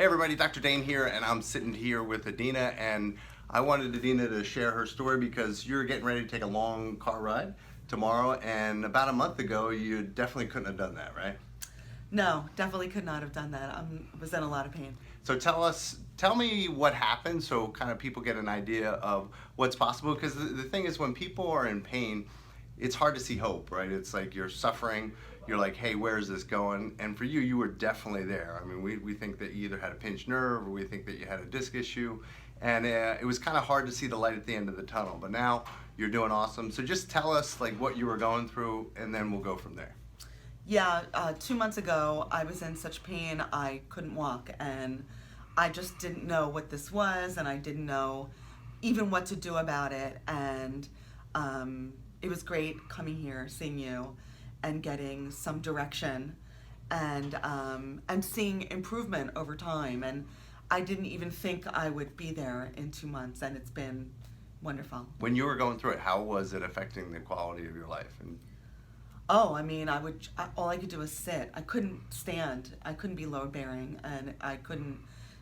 Hey everybody, Dr. Dane here, and I'm sitting here with Adena, and I wanted Adena to share her story because you're getting ready to take a long car ride tomorrow, and about a month ago you definitely couldn't have done that, right? No, definitely could not have done that. I was in a lot of pain. So tell me what happened so kind of people get an idea of what's possible, because the thing is when people are in pain, it's hard to see hope, right? It's like you're suffering, you're like, hey, where is this going? And for you, you were definitely there. I mean, we think that you either had a pinched nerve or we think that you had a disc issue. And it was kind of hard to see the light at the end of the tunnel. But now you're doing awesome. So just tell us like what you were going through, and then we'll go from there. Yeah, 2 months ago, I was in such pain I couldn't walk, and I just didn't know what this was, and I didn't know even what to do about it. And it was great coming here, seeing you, and getting some direction, and seeing improvement over time. And I didn't even think I would be there in 2 months, and it's been wonderful. When you were going through it, how was it affecting the quality of your life? And Oh, I mean, all I could do was sit. I couldn't stand. I couldn't be load bearing, and I couldn't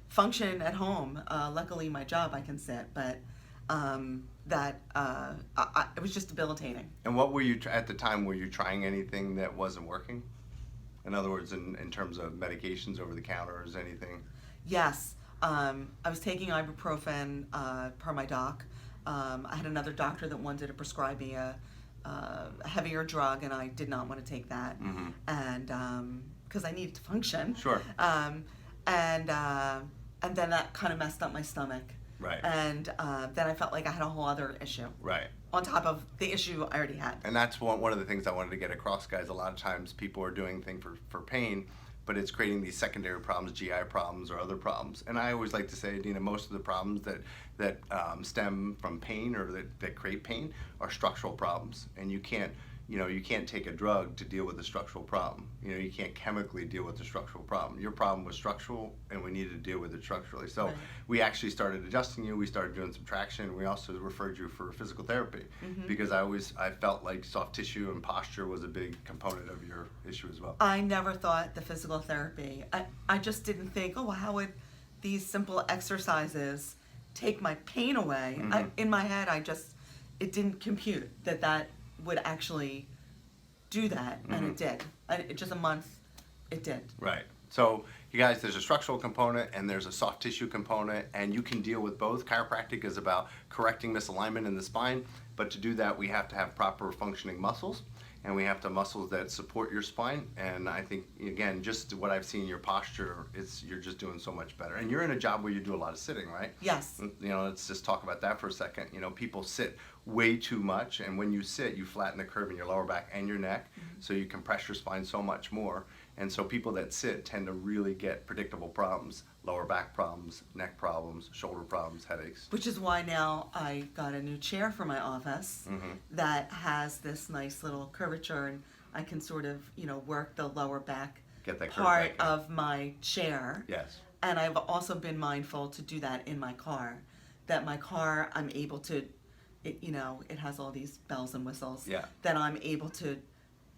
function at home. Luckily, my job I can sit, but it was just debilitating. And what were you, at the time, were you trying anything that wasn't working? In other words, in terms of medications over the counter or anything? Yes, I was taking ibuprofen per my doc. I had another doctor that wanted to prescribe me a heavier drug, and I did not want to take that, and because I needed to function. Sure. And then that kind of messed up my stomach. Right. And then I felt like I had a whole other issue. Right. On top of the issue I already had. And that's one of the things I wanted to get across, guys. A lot of times people are doing things for pain, but it's creating these secondary problems, GI problems or other problems. And I always like to say, Adena, most of the problems that stem from pain or that create pain are structural problems. And you can't take a drug to deal with a structural problem. You can't chemically deal with the structural problem. Your problem was structural, and we needed to deal with it structurally. So Right. we actually started adjusting you. We started doing some traction. We also referred you for physical therapy because I felt like soft tissue and posture was a big component of your issue as well. I never thought the physical therapy. I just didn't think, oh, well, how would these simple exercises take my pain away? In my head, it didn't compute that would actually do that, and it did. Just a month, it did. Right. So, you guys, there's a structural component and there's a soft tissue component, and you can deal with both. Chiropractic is about correcting misalignment in the spine, but to do that, we have to have proper functioning muscles, and we have to have muscles that support your spine. And I think, again, just what I've seen in your posture, you're just doing so much better. And you're in a job where you do a lot of sitting, right? Yes. Let's just talk about that for a second. People sit way too much, and when you sit, you flatten the curve in your lower back and your neck, so you compress your spine so much more. And so people that sit tend to really get predictable problems: lower back problems, neck problems, shoulder problems, headaches. Which is why now I got a new chair for my office that has this nice little curvature, and I can sort of, work the lower back Get that curve part back in. of my chair. Yes. And I've also been mindful to do that in my car. That my car, I'm able to, it has all these bells and whistles. Yeah. That I'm able to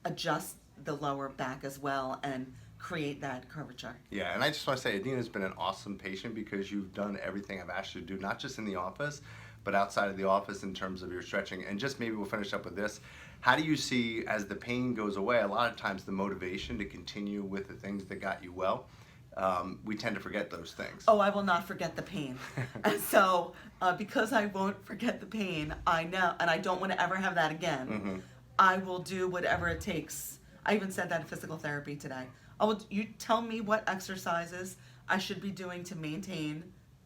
adjust the lower back as well and create that curvature. Yeah, and I just want to say, Adena's been an awesome patient because you've done everything I've asked you to do, not just in the office, but outside of the office in terms of your stretching. And just maybe we'll finish up with this. How do you see, as the pain goes away, a lot of times the motivation to continue with the things that got you well? We tend to forget those things. Oh, I will not forget the pain. And so, because I won't forget the pain, I know, and I don't want to ever have that again, I will do whatever it takes. I even said that in physical therapy today. You tell me what exercises I should be doing to maintain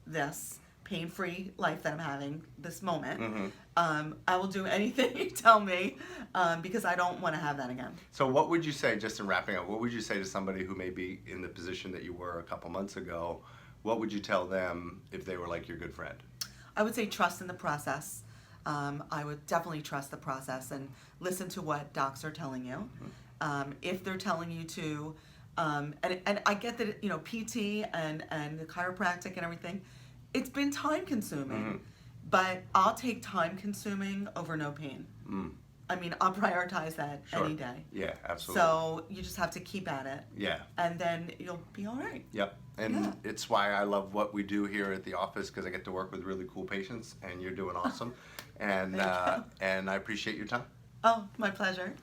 this pain-free life that I'm having this moment. I will do anything you tell me because I don't want to have that again. So what would you say, just in wrapping up, what would you say to somebody who may be in the position that you were a couple months ago? What would you tell them if they were like your good friend? I would say trust in the process. I would definitely trust the process and listen to what docs are telling you. If they're telling you to, and I get that, PT and the chiropractic and everything, it's been time consuming, but I'll take time consuming over no pain. I mean, I'll prioritize that Sure. any day. Yeah, absolutely. So you just have to keep at it, Yeah. and then you'll be all right. Yep. And Yeah. it's why I love what we do here at the office, because I get to work with really cool patients, and you're doing awesome. And Thank you. and I appreciate your time. Oh, my pleasure.